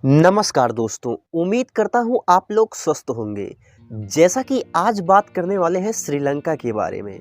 नमस्कार दोस्तों, उम्मीद करता हूँ आप लोग स्वस्थ होंगे। जैसा कि आज बात करने वाले हैं श्रीलंका के बारे में।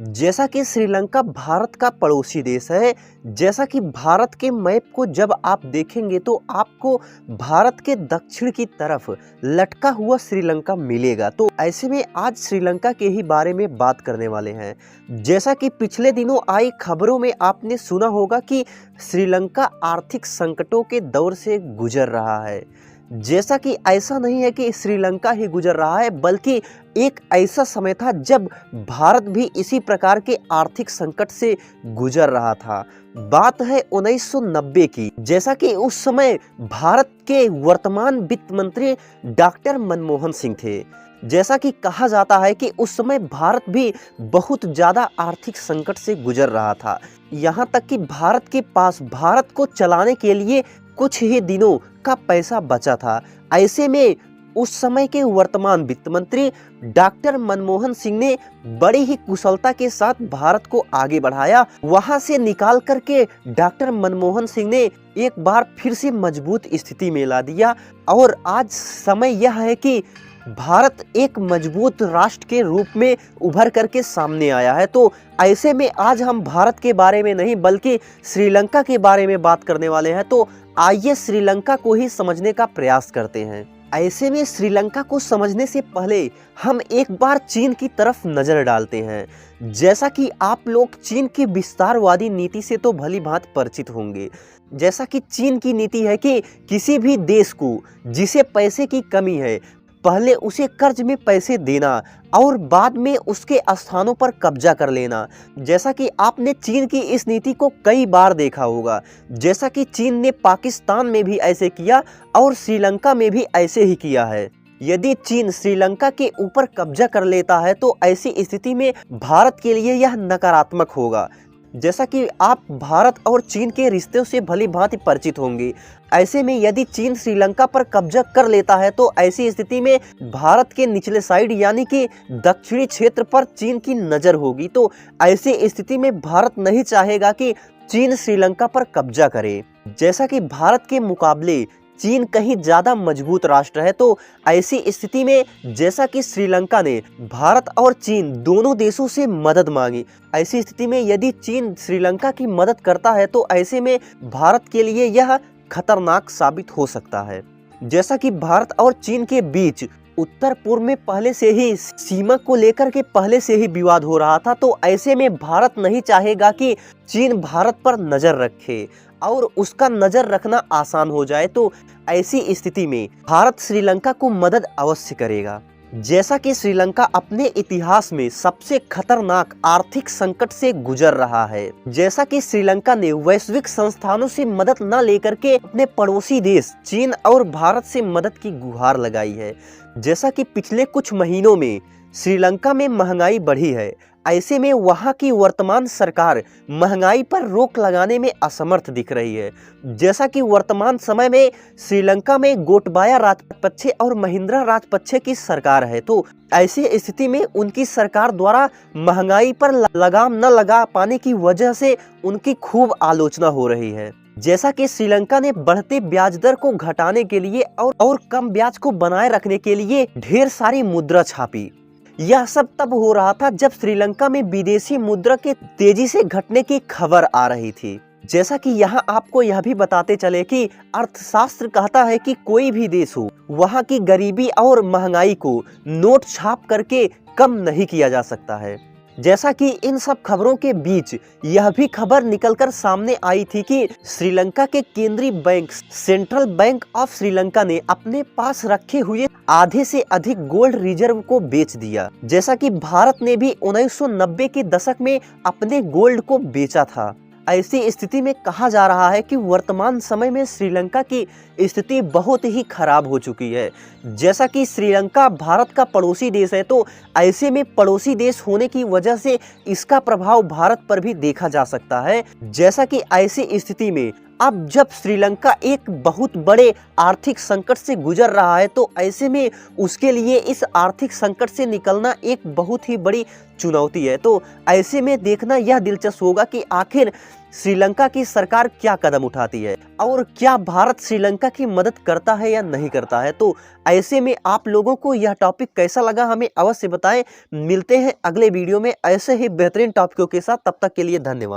जैसा कि श्रीलंका भारत का पड़ोसी देश है, जैसा कि भारत के मैप को जब आप देखेंगे तो आपको भारत के दक्षिण की तरफ लटका हुआ श्रीलंका मिलेगा। तो ऐसे में आज श्रीलंका के ही बारे में बात करने वाले हैं। जैसा कि पिछले दिनों आई खबरों में आपने सुना होगा कि श्रीलंका आर्थिक संकटों के दौर से गुजर रहा है। जैसा कि ऐसा नहीं है कि श्रीलंका ही गुजर रहा है, बल्कि एक ऐसा समय था जब भारत भी इसी प्रकार के आर्थिक संकट से गुजर रहा था। बात है 1990 की। जैसा कि उस समय भारत के वर्तमान वित्त मंत्री डॉक्टर मनमोहन सिंह थे। जैसा कि कहा जाता है कि उस समय भारत भी बहुत ज़्यादा आर्थिक संकट से गुजर रहा था। यहाँ तक कि भारत के पास भारत को चलाने के लिए कुछ ही दिनों का पैसा बचा था। ऐसे में उस समय के वर्तमान वित्त मंत्री डॉक्टर मनमोहन सिंह ने बड़ी ही कुशलता के साथ भारत को आगे बढ़ाया। वहां से निकाल करके डॉक्टर मनमोहन सिंह ने एक बार फिर से मजबूत स्थिति में ला दिया और आज समय यह है कि भारत एक मजबूत राष्ट्र के रूप में उभर करके सामने आया है। तो ऐसे में आज हम भारत के बारे में नहीं बल्कि श्रीलंका के बारे में बात करने वाले हैं। तो आइए श्रीलंका को ही समझने का प्रयास करते हैं। ऐसे में श्रीलंका को समझने से पहले हम एक बार चीन की तरफ नजर डालते हैं। जैसा कि आप लोग चीन की विस्तारवादी नीति से तो भली भांति परिचित होंगे। जैसा कि चीन की नीति है कि किसी भी देश को जिसे पैसे की कमी है, पहले उसे कर्ज में पैसे देना और बाद में उसके स्थानों पर कब्जा कर लेना। जैसा कि आपने चीन की इस नीति को कई बार देखा होगा। जैसा कि चीन ने पाकिस्तान में भी ऐसे किया और श्रीलंका में भी ऐसे ही किया है। यदि चीन श्रीलंका के ऊपर कब्जा कर लेता है तो ऐसी स्थिति में भारत के लिए यह नकारात्मक होगा। जैसा कि आप भारत और चीन के रिश्तों से भली भांति परिचित होंगे। ऐसे में यदि चीन श्रीलंका पर कब्जा कर लेता है तो ऐसी स्थिति में भारत के निचले साइड यानी कि दक्षिणी क्षेत्र पर चीन की नज़र होगी। तो ऐसी स्थिति में भारत नहीं चाहेगा कि चीन श्रीलंका पर कब्जा करे। जैसा कि भारत के मुकाबले चीन कहीं ज़्यादा मजबूत राष्ट्र है, तो ऐसी स्थिति में जैसा कि श्रीलंका ने भारत और चीन दोनों देशों से मदद मांगी, ऐसी स्थिति में यदि चीन श्रीलंका की मदद करता है तो ऐसे में भारत के लिए यह खतरनाक साबित हो सकता है। जैसा कि भारत और चीन के बीच उत्तर पूर्व में पहले से ही सीमा को लेकर के पहले से ही विवाद हो रहा था, तो ऐसे में भारत नहीं चाहेगा कि चीन भारत पर नज़र रखे और उसका नज़र रखना आसान हो जाए। तो ऐसी स्थिति में भारत श्रीलंका को मदद अवश्य करेगा। जैसा कि श्रीलंका अपने इतिहास में सबसे खतरनाक आर्थिक संकट से गुजर रहा है। जैसा कि श्रीलंका ने वैश्विक संस्थानों से मदद न लेकर के अपने पड़ोसी देश चीन और भारत से मदद की गुहार लगाई है। जैसा कि पिछले कुछ महीनों में श्रीलंका में महंगाई बढ़ी है, ऐसे में वहां की वर्तमान सरकार महंगाई पर रोक लगाने में असमर्थ दिख रही है। जैसा कि वर्तमान समय में श्रीलंका में गोटबाया राजपक्षे और महिंद्रा राजपक्षे की सरकार है, तो ऐसी स्थिति में उनकी सरकार द्वारा महंगाई पर लगाम न लगा पाने की वजह से उनकी खूब आलोचना हो रही है। जैसा कि श्रीलंका ने बढ़ते ब्याज दर को घटाने के लिए और कम ब्याज को बनाए रखने के लिए ढेर सारी मुद्रा छापी। यह सब तब हो रहा था जब श्रीलंका में विदेशी मुद्रा के तेजी से घटने की खबर आ रही थी। जैसा कि यहाँ आपको यह भी बताते चले कि अर्थशास्त्र कहता है कि कोई भी देश हो, वहाँ की गरीबी और महंगाई को नोट छाप करके कम नहीं किया जा सकता है। जैसा कि इन सब खबरों के बीच यह भी खबर निकलकर सामने आई थी कि श्रीलंका के केंद्रीय bank central bank of Sri Lanka ने अपने पास रखे हुए आधे से अधिक गोल्ड रिजर्व को बेच दिया। जैसा कि भारत ने भी 1990 के दशक में अपने गोल्ड को बेचा था। ऐसी स्थिति में कहा जा रहा है कि वर्तमान समय में श्रीलंका की स्थिति बहुत ही खराब हो चुकी है। जैसा कि श्रीलंका भारत का पड़ोसी देश है, तो ऐसे में पड़ोसी देश होने की वजह से इसका प्रभाव भारत पर भी देखा जा सकता है। जैसा कि ऐसी स्थिति में अब जब श्रीलंका एक बहुत बड़े आर्थिक संकट से गुजर रहा है तो ऐसे में उसके लिए इस आर्थिक संकट से निकलना एक बहुत ही बड़ी चुनौती है। तो ऐसे में देखना यह दिलचस्प होगा कि आखिर श्रीलंका की सरकार क्या कदम उठाती है और क्या भारत श्रीलंका की मदद करता है या नहीं करता है। तो ऐसे में आप लोगों को यह टॉपिक कैसा लगा हमें अवश्य बताएं। मिलते हैं अगले वीडियो में ऐसे ही बेहतरीन टॉपिकों के साथ, तब तक के लिए धन्यवाद।